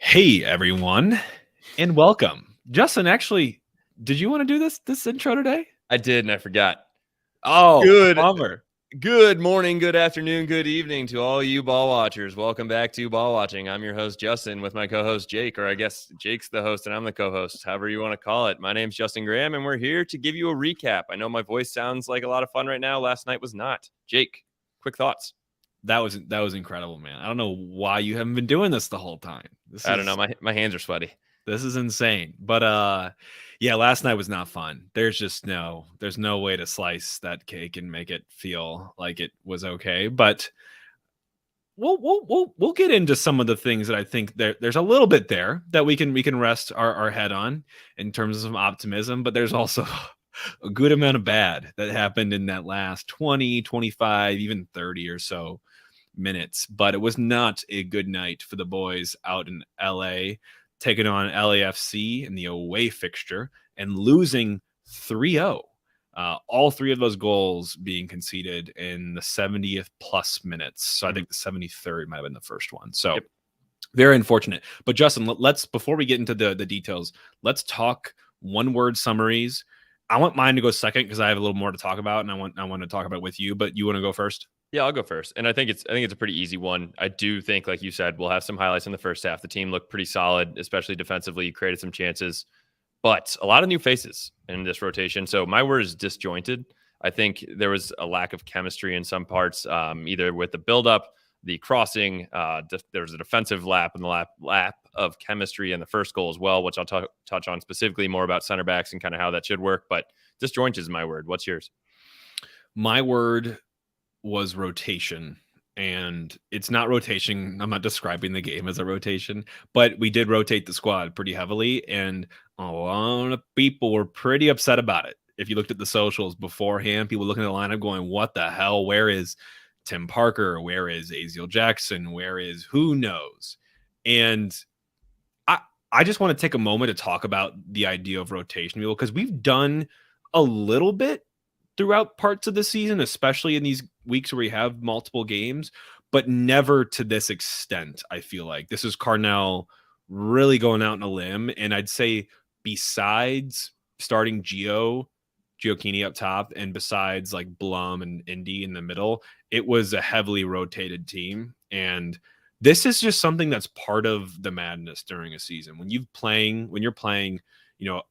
Hey everyone, and welcome. Justin, actually, did you want to do this intro today? I did, and I forgot. Oh, Good, bummer. good morning, good afternoon, good evening to all you ball watchers. Welcome back to Ball Watching. I'm your host, Justin, with my co-host, Jake, or I guess Jake's the host and I'm the co-host, however you want to call it. My name's Justin Graham, and we're here to give you a recap. I know my voice sounds like a lot of fun right now. Last night was not. Jake, quick thoughts. That was incredible, man. I don't know why you haven't been doing this the whole time. I don't know. My hands are sweaty. This is insane. But yeah, last night was not fun. There's no way to slice that cake and make it feel like it was okay. But we'll get into some of the things that I think there's a little bit there that we can rest our head on in terms of some optimism, but there's also a good amount of bad that happened in that last 20, 25, even 30 or so minutes. But it was not a good night for the boys out in LA, taking on LAFC in the away fixture and losing 3-0. All three of those goals being conceded in the 70th plus minutes. So I think the 73rd might have been the first one. So very unfortunate. But Justin, let's before we get into the details, let's talk one word summaries. I want mine to go second because I have a little more to talk about, and I want to talk about it with you. But you want to go first? Yeah, I'll go first. And I think it's a pretty easy one. I do think, like you said, we'll have some highlights in the first half. The team looked pretty solid, especially defensively, created some chances, but a lot of new faces in this rotation. So my word is disjointed. I think there was a lack of chemistry in some parts, either with the buildup, the crossing. There was a defensive lap and the lap of chemistry in the first goal as well, which I'll touch on specifically more about center backs and kind of how that should work. But disjointed is my word. What's yours? My word was rotation, and it's not rotation. I'm not describing the game as a rotation, but we did rotate the squad pretty heavily, and a lot of people were pretty upset about it. If you looked at the socials beforehand, people looking at the lineup going, what the hell? Where is Tim Parker? Where is Aziel Jackson? Where is who knows? And I just want to take a moment to talk about the idea of rotation, because we've done a little bit throughout parts of the season, especially in these weeks where we have multiple games, but never to this extent. I feel like this is Carnell really going out on a limb. And I'd say besides starting Giochini up top, and besides like Blum and Indy in the middle, it was a heavily rotated team. And this is just something that's part of the madness during a season. When you're playing,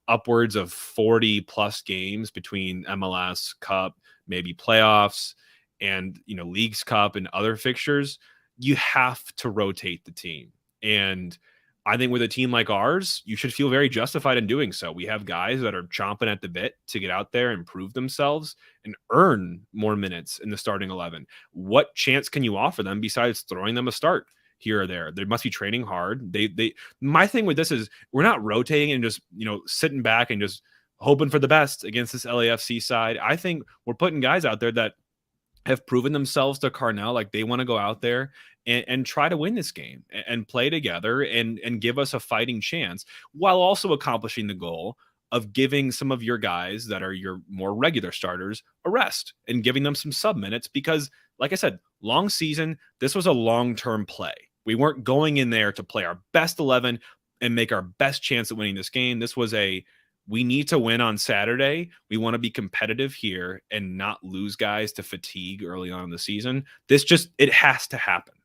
upwards of 40 plus games between MLS Cup, maybe playoffs, and, Leagues Cup and other fixtures, you have to rotate the team. And I think with a team like ours, you should feel very justified in doing so. We have guys that are chomping at the bit to get out there and prove themselves and earn more minutes in the starting 11. What chance can you offer them besides throwing them a start here or there? They must be training hard. My thing with this is we're not rotating and just, sitting back and just hoping for the best against this LAFC side. I think we're putting guys out there that have proven themselves to Carnell, like they want to go out there and try to win this game and play together and give us a fighting chance, while also accomplishing the goal of giving some of your guys that are your more regular starters a rest and giving them some sub minutes. Because like I said, long season, this was a long-term play. We weren't going in there to play our best 11 and make our best chance at winning this game. This was we need to win on Saturday. We want to be competitive here and not lose guys to fatigue early on in the season. It has to happen.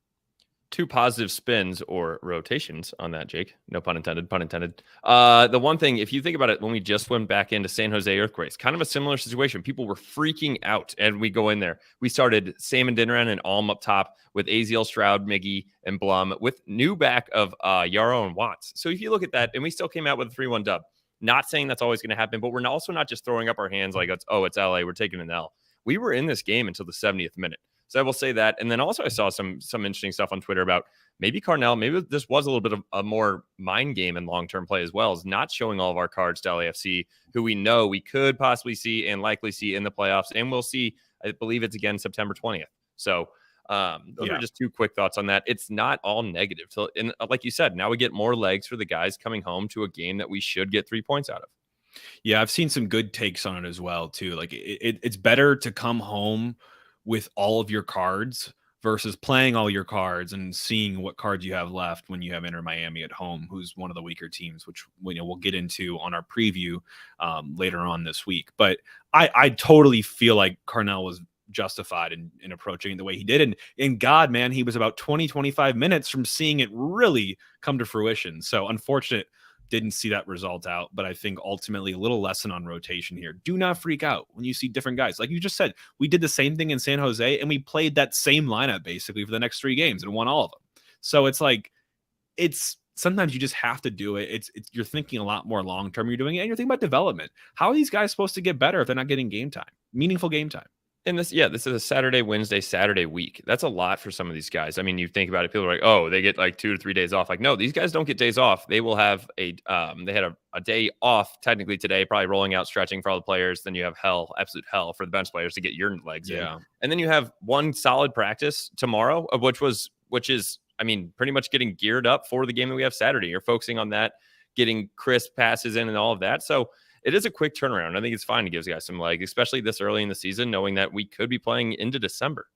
Two positive spins or rotations on that, Jake. No pun intended, pun intended. The one thing, if you think about it, when we just went back into San Jose Earthquakes, kind of a similar situation. People were freaking out, and we go in there. We started Sam and Dinran and Alm up top with Aziel, Stroud, Miggy, and Blum, with new back of Yarrow and Watts. So if you look at that, and we still came out with a 3-1 dub. Not saying that's always going to happen, but we're also not just throwing up our hands like, it's LA, we're taking an L. We were in this game until the 70th minute. So I will say that. And then also I saw some interesting stuff on Twitter about maybe Carnell, maybe this was a little bit of a more mind game and long-term play as well, as not showing all of our cards to LAFC, who we know we could possibly see and likely see in the playoffs. And we'll see, I believe it's again September 20th. So those are just two quick thoughts on that. It's not all negative. So, and like you said, now we get more legs for the guys coming home to a game that we should get 3 points out of. Yeah, I've seen some good takes on it as well, too. Like it's better to come home with all of your cards versus playing all your cards and seeing what cards you have left when you have Inter Miami at home, who's one of the weaker teams, which we'll get into on our preview later on this week. But I totally feel like Carnell was justified in approaching it the way he did. And God, man, he was about 20-25 minutes from seeing it really come to fruition. So unfortunate, didn't see that result out, but I think ultimately a little lesson on rotation here. Do not freak out when you see different guys. Like you just said, we did the same thing in San Jose, and we played that same lineup basically for the next 3 games and won all of them. So it's like, it's sometimes you just have to do it. It's you're thinking a lot more long term. You're doing it, and you're thinking about development. How are these guys supposed to get better if they're not getting game time, meaningful game time? And this is a Saturday, Wednesday, Saturday week. That's a lot for some of these guys. I mean, you think about it, people are like, oh, they get like 2 to 3 days off. Like, no, these guys don't get days off. They will have they had a day off technically today, probably rolling out, stretching for all the players. Then you have absolute hell for the bench players to get your legs in. And then you have one solid practice tomorrow, which is, I mean, pretty much getting geared up for the game that we have Saturday. You're focusing on that, getting crisp passes in and all of that. So it is a quick turnaround. I think it's fine to give guys some legs, especially this early in the season, knowing that we could be playing into December.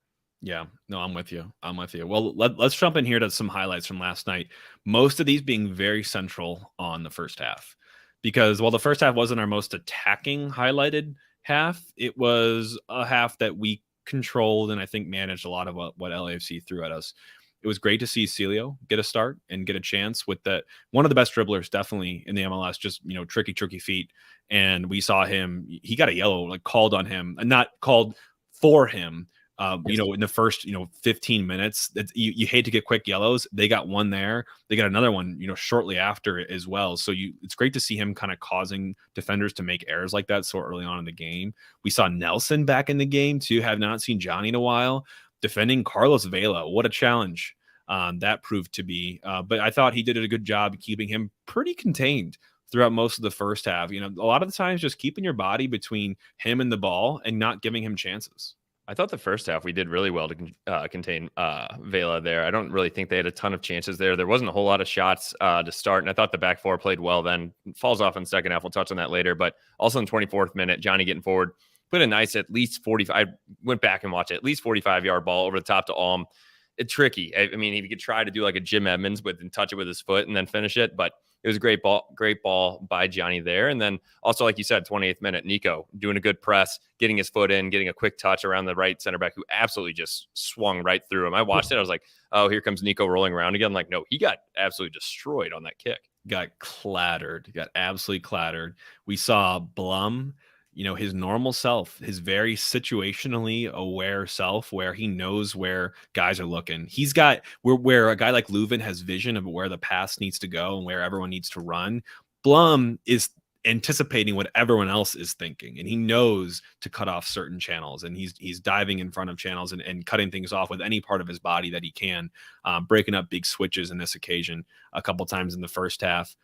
Yeah, no, I'm with you. Well, let's jump in here to some highlights from last night. Most of these being very central on the first half, because while the first half wasn't our most attacking highlighted half, it was a half that we controlled and I think managed a lot of what LAFC threw at us. It was great to see Celio get a start and get a chance with that. One of the best dribblers, definitely in the MLS, just, tricky feet. And we saw him, he got a yellow, like called on him and not called for him. In the first, 15 minutes, you hate to get quick yellows. They got one there. They got another one, shortly after it as well. So it's great to see him kind of causing defenders to make errors like that so early on in the game. We saw Nelson back in the game too. Have not seen Johnny in a while. Defending Carlos Vela, what a challenge that proved to be. But I thought he did a good job keeping him pretty contained throughout most of the first half. A lot of the times just keeping your body between him and the ball and not giving him chances. I thought the first half we did really well to contain Vela there. I don't really think they had a ton of chances there. There wasn't a whole lot of shots to start, and I thought the back four played well then. Falls off in the second half. We'll touch on that later. But also in the 24th minute, Johnny getting forward, put a nice at least 45. I went back and watched it. At least 45-yard ball over the top to Alm. It's tricky. I mean, if you could try to do like a Jim Edmonds and touch it with his foot and then finish it, but it was a great ball by Johnny there. And then also, like you said, 28th minute, Nico doing a good press, getting his foot in, getting a quick touch around the right center back who absolutely just swung right through him. I watched it. I was like, oh, here comes Nico rolling around again. I'm like, no, he got absolutely destroyed on that kick. Got absolutely clattered. We saw Blum, his normal self, his very situationally aware self, where he knows where guys are looking. He's got where a guy like Leuven has vision of where the pass needs to go and where everyone needs to run. Blum is anticipating what everyone else is thinking, and he knows to cut off certain channels, and he's diving in front of channels and cutting things off with any part of his body that he can, breaking up big switches in this occasion a couple times in the first half.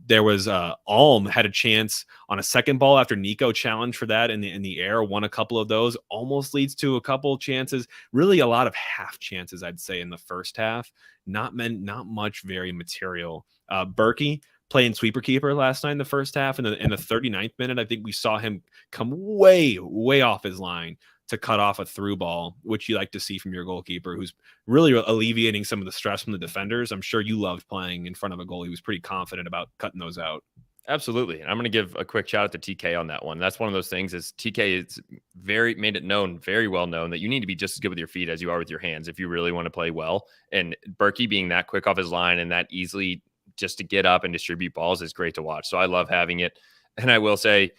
There was Alm had a chance on a second ball after Nico challenged for that in the air, won a couple of those, almost leads to a couple chances, really a lot of half chances, I'd say, in the first half. Not much very material. Berkey playing sweeper keeper last night in the first half. In the 39th minute, I think we saw him come way off his line to cut off a through ball, which you like to see from your goalkeeper, who's really alleviating some of the stress from the defenders. I'm sure you loved playing in front of a goalie who was pretty confident about cutting those out. Absolutely. And I'm going to give a quick shout out to TK on that one. That's one of those things is TK is made it known, very well known, that you need to be just as good with your feet as you are with your hands if you really want to play well. And Berkey being that quick off his line and that easily just to get up and distribute balls is great to watch. So I love having it. And I will say,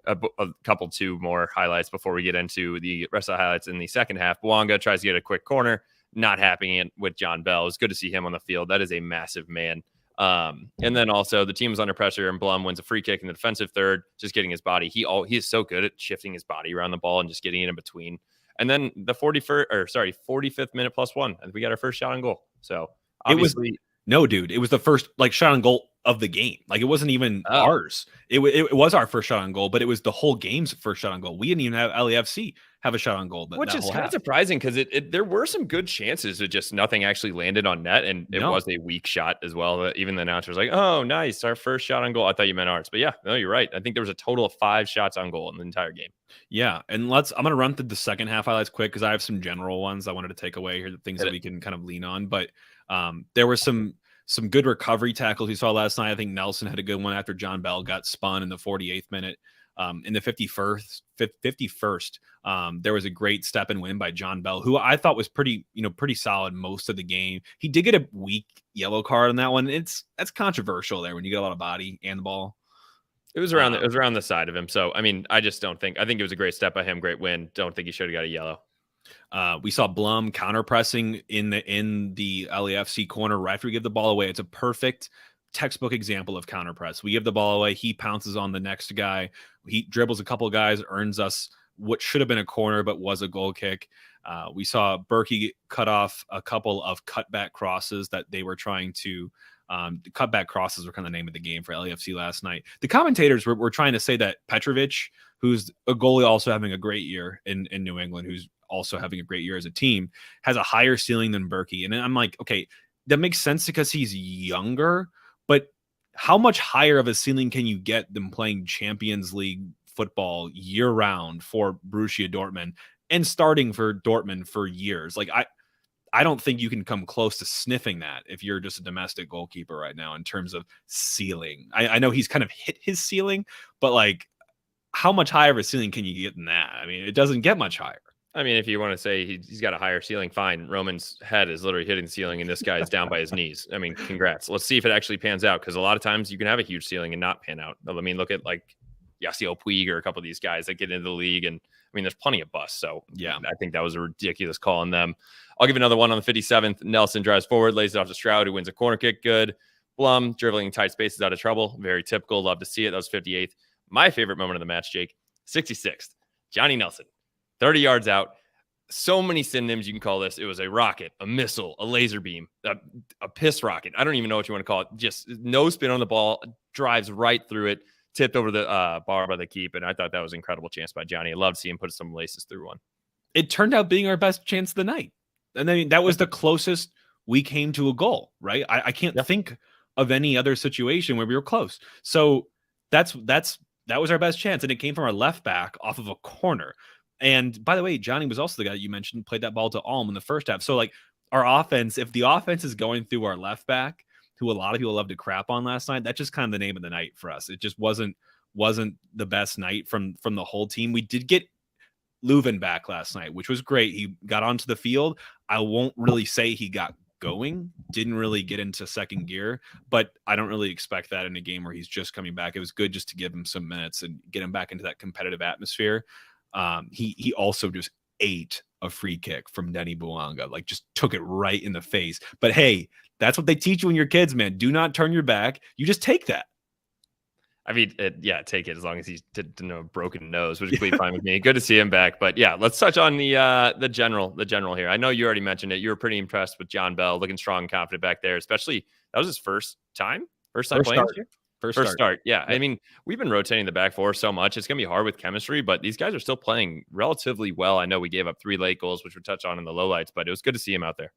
a couple two more highlights before we get into the rest of the highlights in the second half. Bouanga tries to get a quick corner, not happening with John Bell. It's good to see him on the field. That is a massive man. And then also the team was under pressure and Blum wins a free kick in the defensive third, just getting his body. He is so good at shifting his body around the ball and just getting it in between. And then the 45th minute +1. And we got our first shot on goal. So obviously it was the first shot on goal of the game. Like it wasn't even ours. It was our first shot on goal, but it was the whole game's first shot on goal. We didn't even have LAFC have a shot on goal Which that is whole kind of half. surprising because there were some good chances, but just nothing actually landed on net, and it No. was a weak shot as well. Even the announcer was like, "Oh, nice, our first shot on goal." I thought you meant ours, but yeah, no, you're right. I think there was a total of 5 shots on goal in the entire game. Yeah, and I'm gonna run through the second half highlights quick because I have some general ones I wanted to take away here, the things Hit that it. we can kind of lean on. But there were some good recovery tackles we saw last night. I think Nelson had a good one after John Bell got spun in the 48th minute. In the 51st, there was a great step and win by John Bell, who I thought was pretty solid most of the game. He did get a weak yellow card on that one. That's controversial there when you get a lot of body and the ball. It was around. It was around the side of him. So I mean, I just don't think. I think it was a great step by him. Great win. Don't think he should have got a yellow. We saw Blum counter pressing in the LAFC corner right after we give the ball away. It's a perfect textbook example of counter press. We give the ball away. He pounces on the next guy. He dribbles a couple of guys, earns us what should have been a corner, but was a goal kick. We saw Berkey cut off a couple of cutback crosses that they were trying to cutback crosses were kind of the name of the game for LAFC last night. The commentators were trying to say that Petrovic, who's a goalie also having a great year in New England, who's also having a great year as a team, has a higher ceiling than Berkey. And I'm like, okay, that makes sense because he's younger, but how much higher of a ceiling can you get than playing Champions League football year round for Borussia Dortmund and starting for Dortmund for years? Like I don't think you can come close to sniffing that if you're just a domestic goalkeeper right now in terms of ceiling. I know he's kind of hit his ceiling, but like how much higher of a ceiling can you get than that? I mean, it doesn't get much higher. I mean, if you want to say he's got a higher ceiling, fine. Roman's head is literally hitting the ceiling, and this guy is down by his knees. I mean, congrats. Let's see if it actually pans out, because a lot of times you can have a huge ceiling and not pan out. I mean, look at like Yasiel Puig or a couple of these guys that get into the league, and I mean, there's plenty of busts. So yeah, I think that was a ridiculous call on them. I'll give another one on the 57th. Nelson drives forward, lays it off to Stroud, who wins a corner kick. Good. Blum dribbling tight spaces out of trouble. Very typical. Love to see it. That was 58th. My favorite moment of the match, Jake, 66th. Johnny Nelson, 30 yards out. So many synonyms you can call this. It was a rocket, a missile, a laser beam, a piss rocket. I don't even know what you want to call it. Just no spin on the ball, drives right through it, tipped over the bar by the keep. And I thought that was an incredible chance by Johnny. I love to see him put some laces through one. It turned out being our best chance of the night. And I mean, that was the closest we came to a goal, right? I can't think of any other situation where we were close. So that was our best chance. And it came from our left back off of a corner. And by the way, Johnny was also the guy that you mentioned, played that ball to Alm in the first half. So like our offense, if the offense is going through our left back, who a lot of people love to crap on last night, that's just kind of the name of the night for us. It just wasn't the best night from the whole team. We did get Leuven back last night, which was great. He got onto the field. I won't really say he got going, didn't really get into second gear, but I don't really expect that in a game where he's just coming back. It was good just to give him some minutes and get him back into that competitive atmosphere. He also just ate a free kick from Denny Bouanga, like just took it right in the face. But hey, that's what they teach you when you're kids, man. Do not turn your back. You just take that. I mean, take it as long as he's no broken nose, which is completely fine with me. Good to see him back. But yeah, let's touch on the general here. I know you already mentioned it. You were pretty impressed with John Bell, looking strong and confident back there, especially that was his first time playing here. First start. Yeah. I mean, we've been rotating the back four so much. It's going to be hard with chemistry, but these guys are still playing relatively well. I know we gave up 3 late goals, which we'll touch on in the lowlights, but it was good to see him out there.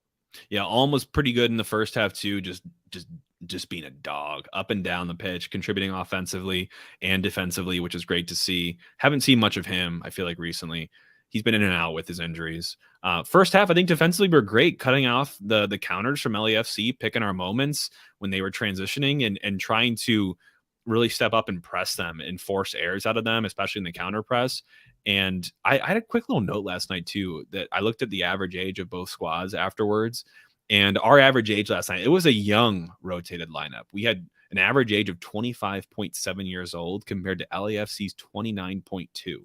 Yeah. Alm was pretty good in the first half too. Just being a dog up and down the pitch, contributing offensively and defensively, which is great to see. Haven't seen much of him, I feel like, recently. He's been in and out with his injuries. First half, I think defensively we're great, cutting off the counters from LAFC, picking our moments when they were transitioning and trying to really step up and press them and force errors out of them, especially in the counter press. And I had a quick little note last night too, that I looked at the average age of both squads afterwards. And our average age last night, it was a young rotated lineup. We had an average age of 25.7 years old compared to LAFC's 29.2.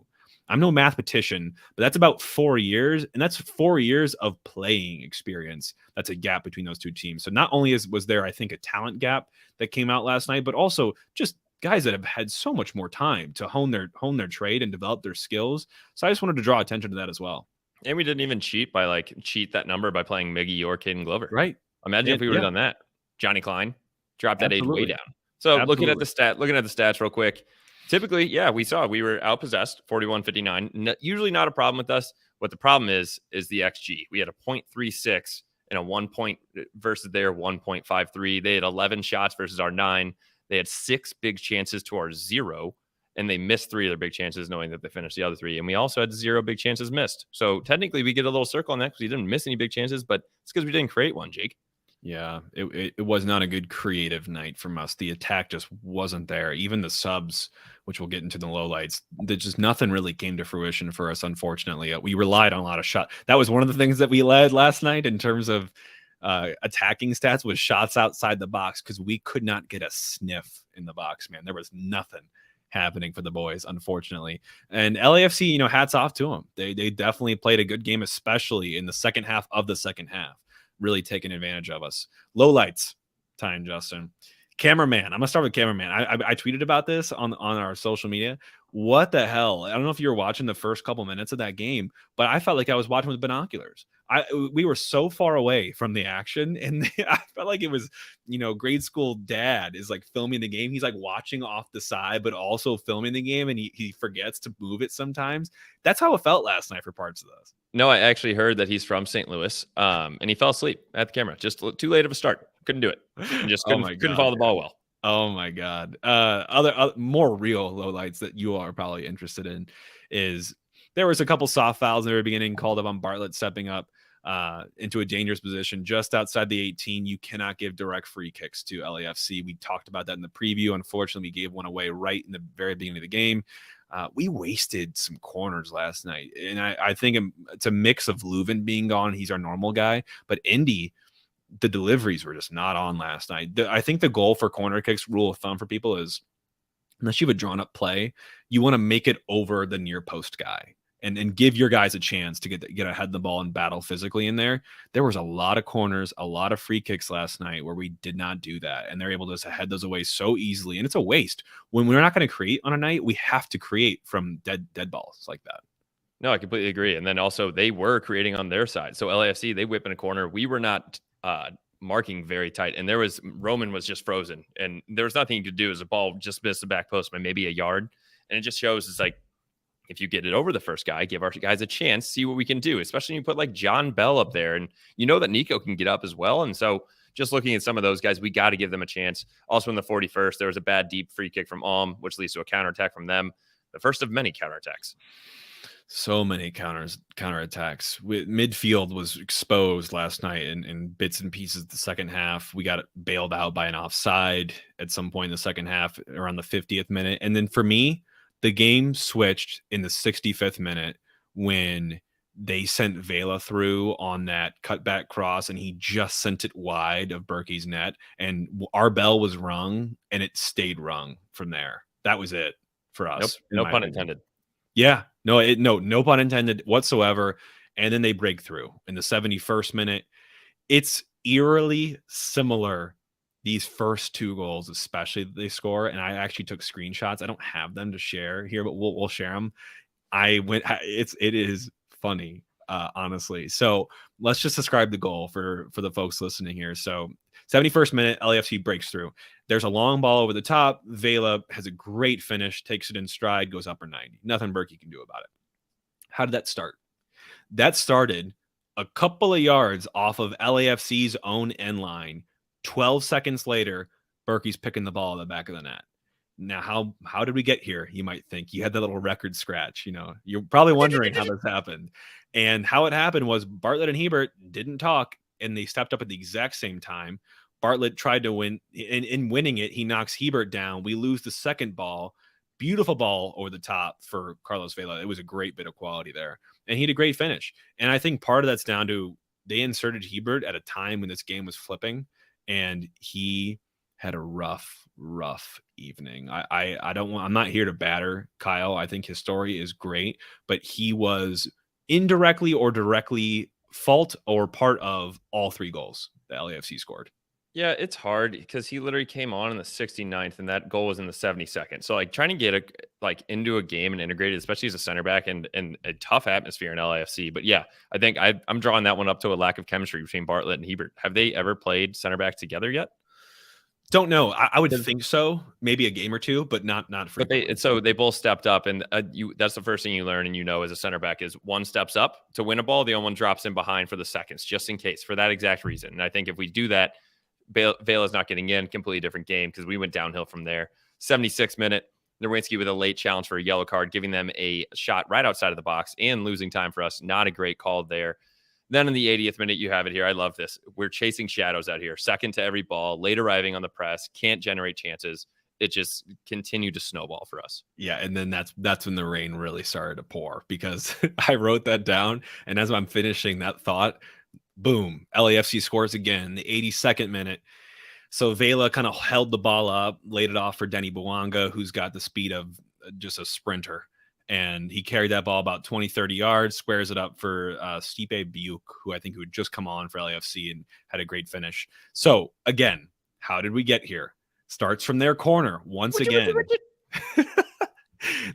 I'm no mathematician, but that's about 4 years. And that's 4 years of playing experience. That's a gap between those two teams. So not only was there, I think, a talent gap that came out last night, but also just guys that have had so much more time to hone their trade and develop their skills. So I just wanted to draw attention to that as well. And we didn't even cheat that number by playing Miggy or Caden Glover. Right. Imagine if we would have done that. Johnny Klein dropped that age way down. So Absolutely. looking at the stats real quick, Typically, yeah, we were outpossessed 41-59. Usually not a problem with us. What the problem is the XG. We had a 0.36 and a 1 point versus their 1.53. They had 11 shots versus our 9. They had 6 big chances to our 0, and they missed 3 of their big chances, knowing that they finished the other 3. And we also had 0 big chances missed. So technically, we get a little circle on that because we didn't miss any big chances, but it's because we didn't create one, Jake. Yeah, it was not a good creative night from us. The attack just wasn't there. Even the subs, which we'll get into the lowlights, just nothing really came to fruition for us, unfortunately. We relied on a lot of shots. That was one of the things that we led last night in terms of attacking stats, was shots outside the box, because we could not get a sniff in the box, man. There was nothing happening for the boys, unfortunately. And LAFC, hats off to them. They definitely played a good game, especially in the second half of the second half. Really taking advantage of us. Lowlights time, Justin. Cameraman. I'm gonna start with cameraman. I tweeted about this on our social media. What the hell? I don't know if you were watching the first couple minutes of that game, but I felt like I was watching with binoculars. We were so far away from the action, and I felt like it was, grade school dad is like filming the game. He's like watching off the side, but also filming the game, and he forgets to move it sometimes. That's how it felt last night for parts of this. No, I actually heard that he's from St. Louis, and he fell asleep at the camera. Just too late of a start. Couldn't do it. And just couldn't follow the ball well. Oh my God. Other more real lowlights that you are probably interested in is there was a couple soft fouls in the very beginning called up on Bartlett stepping up into a dangerous position just outside the 18. You cannot give direct free kicks to LAFC. We talked about that in the preview. Unfortunately, we gave one away right in the very beginning of the game. We wasted some corners last night, and I think it's a mix of Leuven being gone. He's our normal guy, but Indy, the deliveries were just not on last night. I think the goal for corner kicks, rule of thumb for people, is unless you have a drawn up play, you want to make it over the near post guy and give your guys a chance to get ahead of the ball and battle physically in there. There was a lot of corners, a lot of free kicks last night where we did not do that, and they're able to just head those away so easily, and it's a waste. When we're not going to create on a night, we have to create from dead balls like that. No, I completely agree. And then also they were creating on their side. So LAFC, they whip in a corner. We were not marking very tight, and Roman was just frozen, and there was nothing you could do as a ball just missed the back post by maybe a yard. And it just shows it's like, if you get it over the first guy, give our guys a chance, see what we can do, especially when you put like John Bell up there, and that Nico can get up as well. And so just looking at some of those guys, we got to give them a chance. Also in the 41st, there was a bad deep free kick from which leads to a counterattack from them. The first of many counterattacks. So many counterattacks. Midfield was exposed last night in bits and pieces the second half. We got bailed out by an offside at some point in the second half around the 50th minute. And then for me, the game switched in the 65th minute when they sent Vela through on that cutback cross, and he just sent it wide of Berkey's net, and our bell was rung, and it stayed rung from there. That was it for us. Nope, no pun intended. Yeah, no pun intended whatsoever. And then they break through in the 71st minute. It's eerily similar. These first 2 goals, especially that they score, and I actually took screenshots. I don't have them to share here, but we'll share them. It is funny, honestly. So let's just describe the goal for the folks listening here. So 71st minute, LAFC breaks through. There's a long ball over the top. Vela has a great finish, takes it in stride, goes upper 90. Nothing Berkey can do about it. How did that start? That started a couple of yards off of LAFC's own end line. 12 seconds later, Berkey's picking the ball in the back of the net. Now, how did we get here? You might think you had that little record scratch. You're probably wondering how this happened. And how it happened was Bartlett and Hebert didn't talk, and they stepped up at the exact same time. Bartlett tried to win. In winning it, he knocks Hebert down. We lose the second ball. Beautiful ball over the top for Carlos Vela. It was a great bit of quality there. And he had a great finish. And I think part of that's down to they inserted Hebert at a time when this game was flipping, and he had a rough evening. I'm not here to batter Kyle. I think his story is great, but he was indirectly or directly fault or part of all 3 goals the LAFC scored. Yeah, it's hard because he literally came on in the 69th, and that goal was in the 72nd. So trying to get into a game and integrated, especially as a center back and a tough atmosphere in LAFC. But yeah, I think I'm drawing that one up to a lack of chemistry between Bartlett and Hebert. Have they ever played center back together yet? Don't know. I would think so. Maybe a game or two, but not frequently. But they both stepped up, and that's the first thing you learn, and as a center back is one steps up to win a ball, the other one drops in behind for the seconds, just in case, for that exact reason. And I think if we do that, Vela's not getting in. Completely different game because we went downhill from there. 76th minute, Nowinski with a late challenge for a yellow card, giving them a shot right outside of the box and losing time for us. Not a great call there. Then in the 80th minute, you have it here. I love this. We're chasing shadows out here. Second to every ball, late arriving on the press, can't generate chances. It just continued to snowball for us. Yeah, and then that's when the rain really started to pour, because I wrote that down, and as I'm finishing that thought, boom, LAFC scores again, the 82nd minute. So Vela kind of held the ball up, laid it off for Denny Bouanga, who's got the speed of just a sprinter. And he carried that ball about 20, 30 yards, squares it up for Stipe Biuk, who I think would just come on for LAFC and had a great finish. So, again, how did we get here? Starts from their corner once again.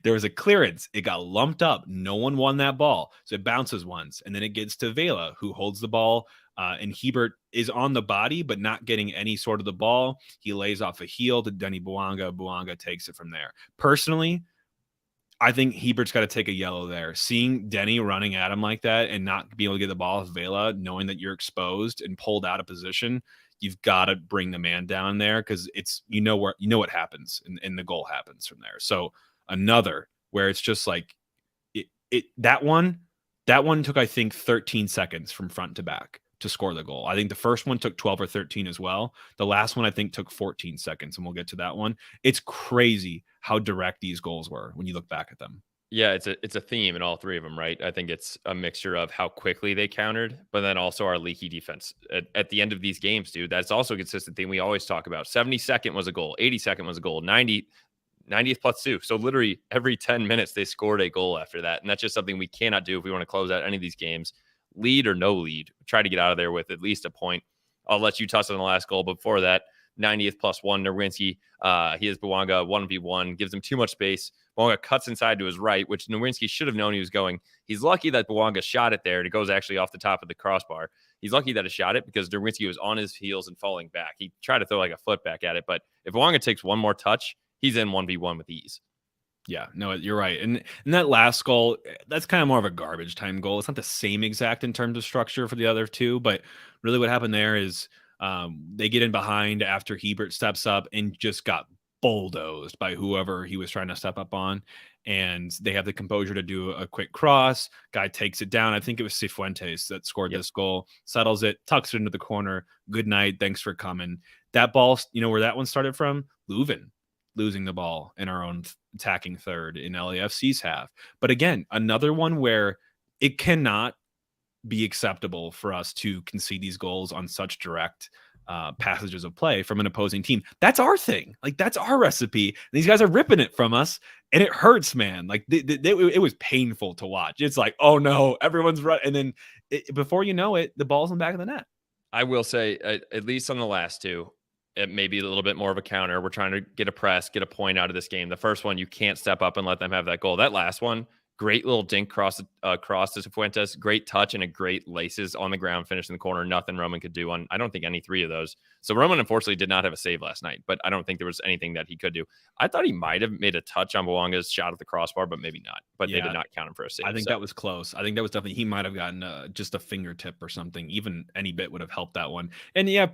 There was a clearance. It got lumped up. No one won that ball. So it bounces once. And then it gets to Vela, who holds the ball. And Hebert is on the body, but not getting any sort of the ball. He lays off a heel to Denny Bouanga. Bouanga takes it from there. Personally, I think Hebert's got to take a yellow there. Seeing Denny running at him like that and not be able to get the ball with Vela, knowing that you're exposed and pulled out of position, you've got to bring the man down there, because it's what happens, and the goal happens from there. So another where it's just like that one took, I think, 13 seconds from front to back to score the goal. I think the first one took 12 or 13 as well. The last one, I think, took 14 seconds, and we'll get to that one. It's crazy how direct these goals were when you look back at them. Yeah, it's a theme in all three of them, right? I think it's a mixture of how quickly they countered, but then also our leaky defense. At the end of these games, dude, that's also a consistent thing we always talk about. 72nd was a goal, 82nd was a goal, 90th plus 2. So literally every 10 minutes they scored a goal after that. And that's just something we cannot do if we want to close out any of these games. Lead or no lead, try to get out of there with at least a point. I'll let you touch on the last goal. Before that, 90th plus 1, Nowinski, he has Bouanga 1v1, gives him too much space. Bouanga cuts inside to his right, which Nowinski should have known he was going. He's lucky that Bouanga shot it there, and it goes actually off the top of the crossbar. He's lucky that it shot it because Nowinski was on his heels and falling back. He tried to throw like a foot back at it, but if Bouanga takes one more touch, he's in 1v1 with ease. Yeah, no, you're right. And that last goal, that's kind of more of a garbage time goal. It's not the same exact in terms of structure for the other two, but really what happened there is they get in behind after Hebert steps up and just got bulldozed by whoever he was trying to step up on. And they have the composure to do a quick cross. Guy takes it down. I think it was Cifuentes that scored this goal, settles it, tucks it into the corner. Good night. Thanks for coming. That ball, where that one started from? Leuven losing the ball in our own attacking third in LAFC's half. But again, another one where it cannot be acceptable for us to concede these goals on such direct passages of play from an opposing team. That's our thing. Like, that's our recipe. And these guys are ripping it from us, and it hurts, man. Like, it was painful to watch. It's like, oh no, everyone's right. And then before you know it, the ball's in the back of the net. I will say, at least on the last two, it may be a little bit more of a counter. We're trying to get a press, get a point out of this game. The first one, you can't step up and let them have that goal. That last one, great little dink cross to Cifuentes, great touch and a great laces on the ground, finish in the corner. Nothing Roman could do on, I don't think, any three of those. So Roman, unfortunately, did not have a save last night, but I don't think there was anything that he could do. I thought he might have made a touch on Bouanga's shot at the crossbar, but maybe not. But they did not count him for a save. I think that was close. I think that was definitely, he might have gotten just a fingertip or something. Even any bit would have helped that one. And yeah,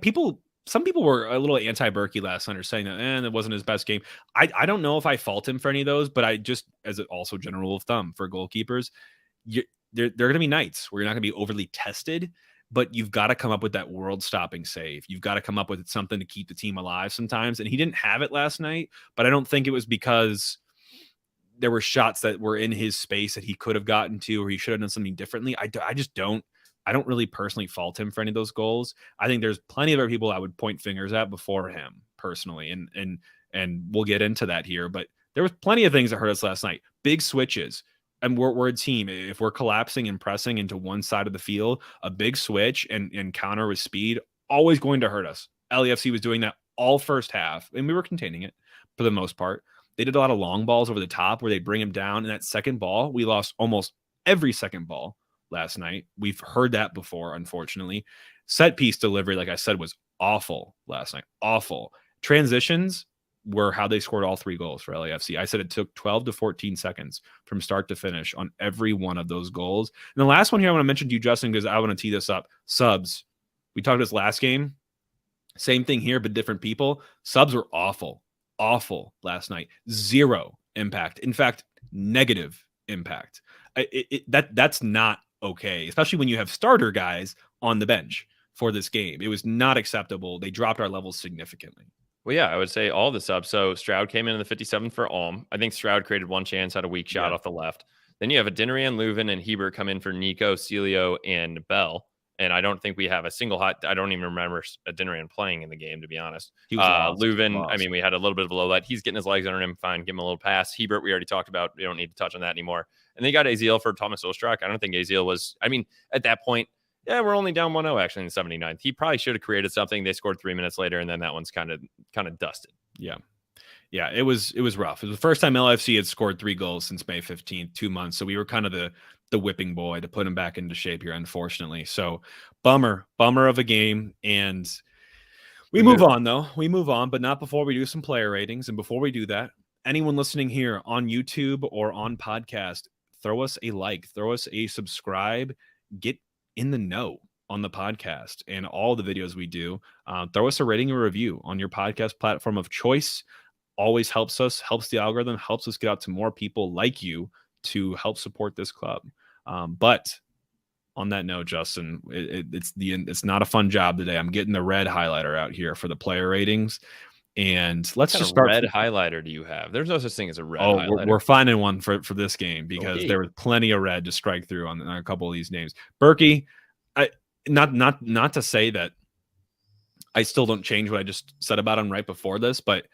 some people were a little anti-Berkey last night, or saying that it wasn't his best game. I don't know if I fault him for any of those, but I just, as an also general rule of thumb for goalkeepers, there are going to be nights where you're not going to be overly tested, but you've got to come up with that world-stopping save. You've got to come up with something to keep the team alive sometimes. And he didn't have it last night, but I don't think it was because there were shots that were in his space that he could have gotten to, or he should have done something differently. I don't really personally fault him for any of those goals. I think there's plenty of other people I would point fingers at before him personally. And we'll get into that here, but there was plenty of things that hurt us last night. Big switches. And we're a team. If we're collapsing and pressing into one side of the field, a big switch and counter with speed, always going to hurt us. LAFC was doing that all first half, and we were containing it for the most part. They did a lot of long balls over the top where they bring him down. And that second ball, we lost almost every second ball last night. We've heard that before, unfortunately. Set piece delivery, like I said, was awful last night. Awful. Transitions were how they scored all 3 goals for LAFC. I said it took 12 to 14 seconds from start to finish on every one of those goals. And the last one here I want to mention to you, Justin, because I want to tee this up. Subs. We talked this last game. Same thing here, but different people. Subs were awful last night. 0 impact. In fact, negative impact. That's not okay, especially when you have starter guys on the bench for this game. It was not acceptable. They dropped our levels significantly. Well, yeah, I would say all the subs. So Stroud came in the 57th for Alm. I think Stroud created one chance, had a weak shot off the left. Then you have Adeniran, Leuven, and Hebert come in for Nico, Celio, and Bell. And I don't think we have a single hot. I don't even remember Adeniran playing in the game, to be honest. He was Leuven, I mean, we had a little bit of a low light. He's getting his legs under him. Fine, give him a little pass. Hebert, we already talked about. We don't need to touch on that anymore. And they got Aziel for Thomas Ostrak. I don't think Aziel was. I mean, at that point, yeah, we're only down 1-0 actually in the 79th. He probably should have created something. They scored 3 minutes later, and then that one's kind of dusted. Yeah, it was rough. It was the first time LFC had scored 3 goals since May 15th, 2 months. So we were kind of the whipping boy to put him back into shape here, unfortunately. So bummer of a game. And we move on, though. We move on, but not before we do some player ratings. And before we do that, anyone listening here on YouTube or on podcast, throw us a like, throw us a subscribe, get in the know on the podcast and all the videos we do. Throw us a rating and review on your podcast platform of choice. Always helps us, helps the algorithm, helps us get out to more people like you to help support this club. But on that note, Justin, it's not a fun job today. I'm getting the red highlighter out here for the player ratings. And let's just start. Red highlighter do you have? There's no such thing as a red highlighter. We're finding one for this game because there was plenty of red to strike through on a couple of these names. Berkey, not to say that I still don't change what I just said about him right before this, but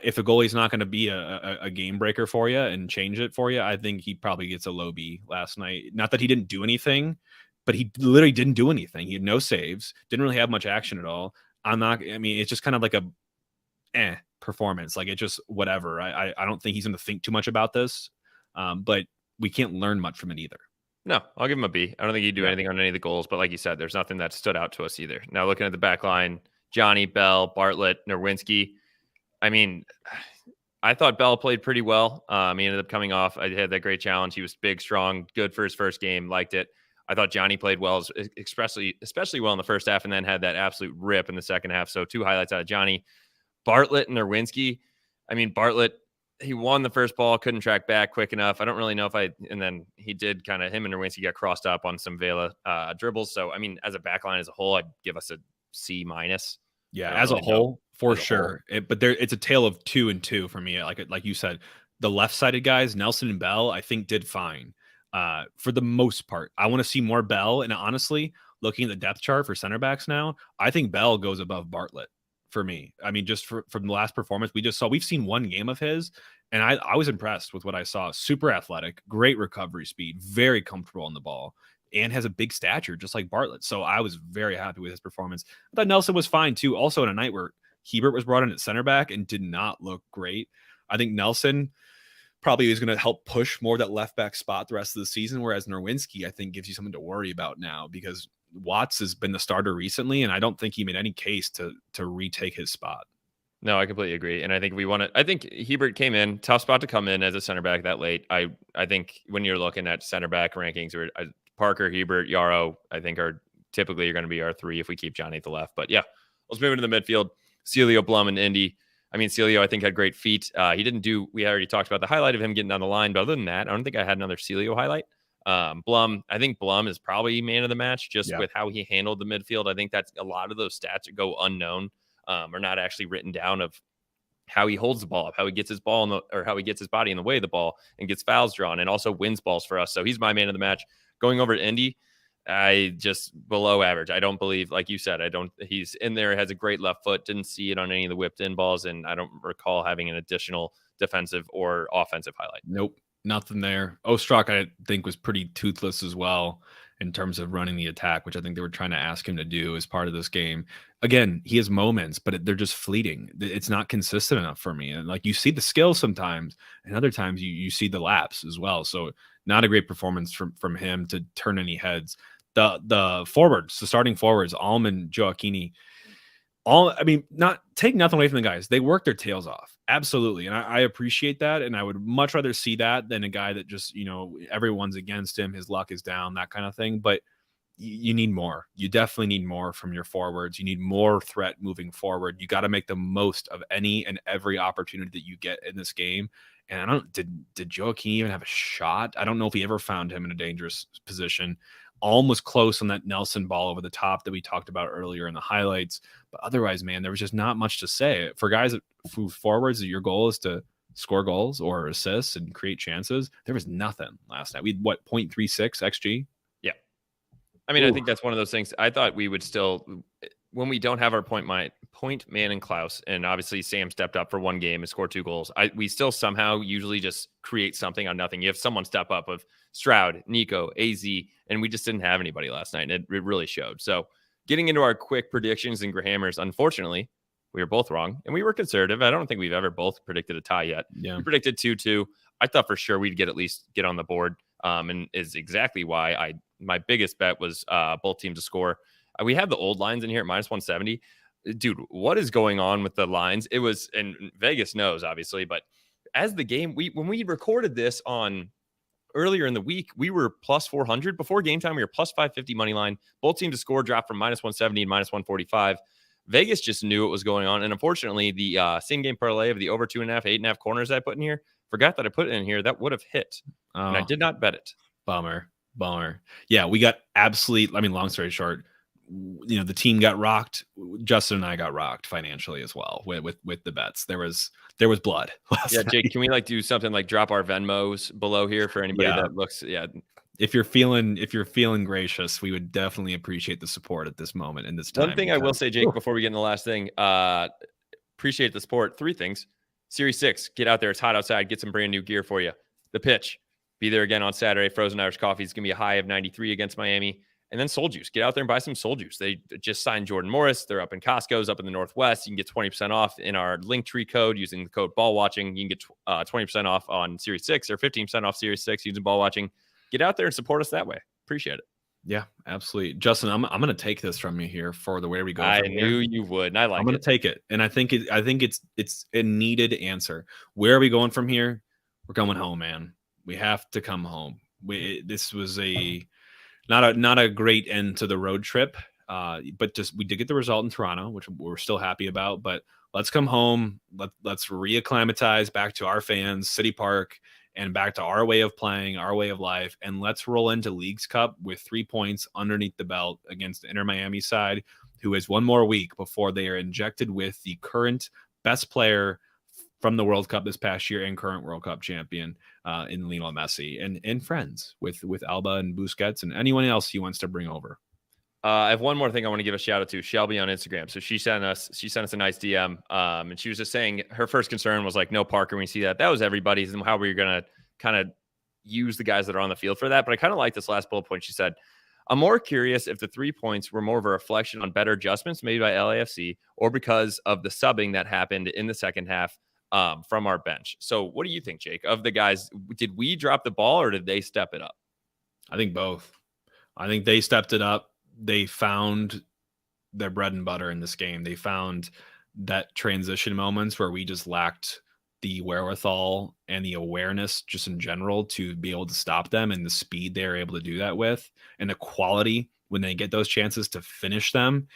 if a goalie's not going to be a game breaker for you and change it for you, I think he probably gets a low B last night. Not that he didn't do anything, but he literally didn't do anything. He had no saves, didn't really have much action at all. It's just kind of like a performance. Like, it just whatever. I don't think he's going to think too much about this, but we can't learn much from it either. No, I'll give him a B. I don't think he'd do anything on any of the goals, but like you said, there's nothing that stood out to us either. Now, looking at the back line, Johnny, Bell, Bartlett, Nerwinski. I mean, I thought Bell played pretty well. He ended up coming off. I had that great challenge. He was big, strong, good for his first game. Liked it. I thought Johnny played well, especially well in the first half, and then had that absolute rip in the second half. So 2 highlights out of Johnny. Bartlett and Nerwinski. I mean, Bartlett, he won the first ball, couldn't track back quick enough. I don't really know and then he did him and Nerwinski got crossed up on some Vela dribbles. So, I mean, as a backline as a whole, I'd give us a C-. Yeah, as a whole, for sure. It's a tale of 2 and 2 for me. Like you said, the left-sided guys, Nelson and Bell, I think did fine for the most part. I want to see more Bell. And honestly, looking at the depth chart for center backs now, I think Bell goes above Bartlett for me. I mean, just from the last performance we've seen 1 game of his, and I was impressed with what I saw. Super athletic, great recovery speed, very comfortable on the ball, and has a big stature, just like Bartlett. So I was very happy with his performance. I thought Nelson was fine, too. Also, in a night where Hebert was brought in at center back and did not look great. I think Nelson probably is going to help push more of that left back spot the rest of the season, whereas Nerwinski, I think, gives you something to worry about now because Watts has been the starter recently, and I don't think he made any case to retake his spot. No, I completely agree. And I think I think Hebert came in, tough spot to come in as a center back that late. I think when you're looking at center back rankings, or Parker, Hebert, Yarrow, I think are typically going to be our 3 if we keep Johnny at the left. But yeah, let's move into the midfield. Celio, Blum, and Indy. I mean, Celio, I think, had great feet. We already talked about the highlight of him getting down the line, but other than that, I don't think I had another Celio highlight. Blum, I think Blum is probably man of the match just with how he handled the midfield. I think that's a lot of those stats that go unknown, are not actually written down, of how he holds the ball up, how he gets his ball how he gets his body in the way of the ball and gets fouls drawn and also wins balls for us. So he's my man of the match. Going over to Indy, I just below average. I don't believe, like you said, he's in there, has a great left foot, didn't see it on any of the whipped in balls. And I don't recall having an additional defensive or offensive highlight. Nope. Nothing there. Ostrak, I think, was pretty toothless as well in terms of running the attack, which I think they were trying to ask him to do as part of this game. Again, he has moments, but they're just fleeting. It's not consistent enough for me. And like, you see the skill sometimes, and other times you see the lapse as well. So not a great performance from him to turn any heads. The forwards, the starting forwards, Alm and Joaquini, not take nothing away from the guys. They work their tails off. Absolutely. And I appreciate that. And I would much rather see that than a guy that just, everyone's against him. His luck is down, that kind of thing. But you need more. You definitely need more from your forwards. You need more threat moving forward. You got to make the most of any and every opportunity that you get in this game. And did Joaquin even have a shot? I don't know if he ever found him in a dangerous position. Almost close on that Nelson ball over the top that we talked about earlier in the highlights. But otherwise, man, there was just not much to say. For guys that move forwards, that your goal is to score goals or assists and create chances, there was nothing last night. We had, 0.36 XG? Yeah. I mean, I think that's one of those things. I thought we would still, when we don't have our point man and Klaus, and obviously Sam stepped up for one game and scored 2 goals, we still somehow usually just create something on nothing. You have someone step up of Stroud, Nico, AZ, and we just didn't have anybody last night, and it really showed. So getting into our quick predictions and Grahammers, unfortunately, we were both wrong, and we were conservative. I don't think we've ever both predicted a tie yet. Yeah. We predicted 2-2. I thought for sure we'd at least get on the board, and is exactly why my biggest bet was both teams to score. We have the old lines in here at -170. Dude, what is going on with the lines? It was, and Vegas knows, obviously, but as the game, when we recorded this on earlier in the week, we were +400. Before game time, we were +550 money line. Both teams to score dropped from -170 and -145. Vegas just knew what was going on. And unfortunately, the same game parlay of the over 2.5, 8.5 corners I put in here, forgot that I put it in here. That would have hit. And I did not bet it. Bummer. Yeah, we got long story short, the team got rocked. Justin and I got rocked financially as well with the bets. There was blood. Yeah, Jake, can we do something like drop our Venmos below here for anybody that looks? Yeah. If you're feeling gracious, we would definitely appreciate the support at this moment in this time. One thing I will say, Jake, before we get into the last thing, appreciate the support. 3 things. Series 6, get out there. It's hot outside. Get some brand new gear for you. The pitch, be there again on Saturday. Frozen Irish Coffee is going to be a high of 93 against Miami. And then Soul Juice. Get out there and buy some Soul Juice. They just signed Jordan Morris. They're up in Costco's up in the Northwest. You can get 20% off in our Linktree code using the code ball watching. You can get 20% off on Series 6 or 15% off Series 6 using ball watching. Get out there and support us that way. Appreciate it. Yeah, absolutely. Justin, I'm going to take this from you here for the way we go. I knew you would, and I'm going to take it. And I think it's a needed answer. Where are we going from here? We're going home, man. We have to come home. This was not a great end to the road trip, but we did get the result in Toronto, which we're still happy about. But let's come home. Let's reacclimatize back to our fans, City Park, and back to our way of playing, our way of life. And let's roll into Leagues Cup with 3 points underneath the belt against the Inter Miami side, who has one more week before they are injected with the current best player from the World Cup this past year and current World Cup champion in Lionel Messi and friends with Alba and Busquets and anyone else he wants to bring over. I have one more thing I want to give a shout out to Shelby on Instagram. So she sent us a nice DM, and she was just saying her first concern was no Parker. When you see that was everybody's, and how were you going to kind of use the guys that are on the field for that? But I kind of like this last bullet point. She said, I'm more curious if the 3 points were more of a reflection on better adjustments made by LAFC or because of the subbing that happened in the second half from our bench. So what do you think, Jake? Of the guys, did we drop the ball or did they step it up? I think both. I think they stepped it up. They found their bread and butter in this game. They found that transition moments where we just lacked the wherewithal and the awareness just in general to be able to stop them, and the speed they're able to do that with, and the quality when they get those chances to finish them.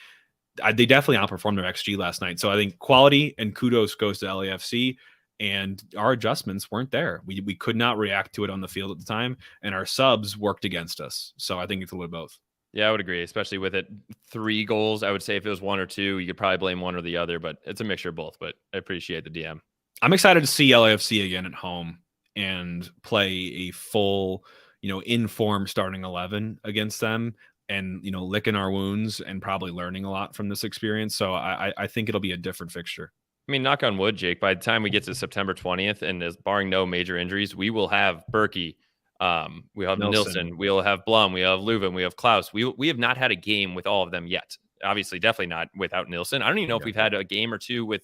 They definitely outperformed their XG last night. So I think quality and kudos goes to LAFC, and our adjustments weren't there. We could not react to it on the field at the time, and our subs worked against us. So I think it's a little both. Yeah, I would agree, especially with it 3 goals. I would say if it was 1 or 2, you could probably blame one or the other, but it's a mixture of both. But I appreciate the DM. I'm excited to see LAFC again at home and play a full, in form starting 11 against them, and licking our wounds and probably learning a lot from this experience. So I think it'll be a different fixture. I mean, knock on wood, Jake, by the time we get to September 20th, and as barring no major injuries, we will have Berkey. We have Nilsson, we'll have Blum, we have Leuven, we have Klaus. We have not had a game with all of them yet. Obviously, definitely not without Nilsson. I don't even know if we've had a game or two with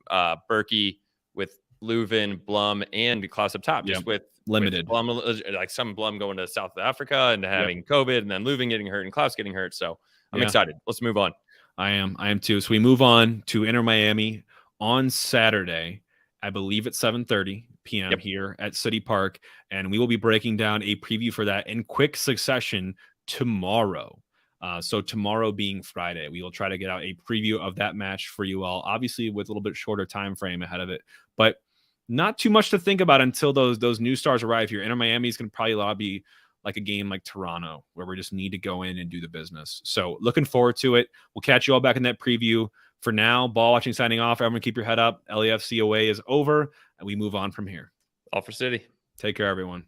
Berkey, with Leuven, Blum, and Klaus up top, just with limited Blum, like some Blum going to South Africa and having COVID, and then Leuven getting hurt and Klaus getting hurt. So I'm excited. Let's move on. I am too. So we move on to Inter Miami on Saturday. I believe at 7:30 p.m. Yep. here at City Park, and we will be breaking down a preview for that in quick succession tomorrow. So tomorrow being Friday, we will try to get out a preview of that match for you all, obviously with a little bit shorter time frame ahead of it, but not too much to think about until those new stars arrive here. Inter Miami is going to probably be like a game like Toronto, where we just need to go in and do the business. So looking forward to it. We'll catch you all back in that preview. For now, ball watching signing off. Everyone keep your head up. LAFC away is over, and we move on from here. All for City. Take care, everyone.